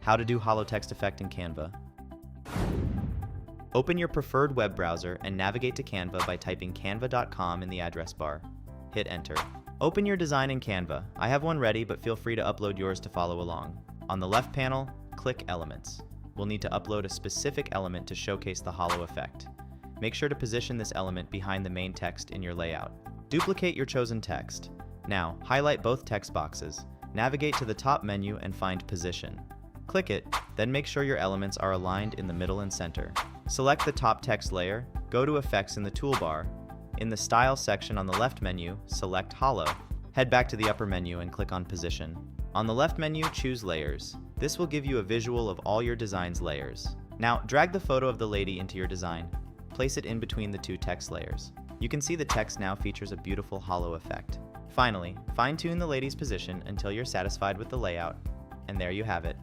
How to do hollow text effect in Canva. Open your preferred web browser and navigate to Canva by typing canva.com in the address bar. Hit enter. Open your design in Canva. I have one ready, but feel free to upload yours to follow along. On the left panel, click Elements. We'll need to upload a specific element to showcase the hollow effect. Make sure to position this element behind the main text in your layout. Duplicate your chosen text. Now, highlight both text boxes. Navigate to the top menu and find Position. Click it, then make sure your elements are aligned in the middle and center. Select the top text layer, go to Effects in the toolbar. In the Style section on the left menu, select Hollow. Head back to the upper menu and click on Position. On the left menu, choose Layers. This will give you a visual of all your design's layers. Now, drag the photo of the lady into your design. Place it in between the two text layers. You can see the text now features a beautiful hollow effect. Finally, fine-tune the lady's position until you're satisfied with the layout, and there you have it.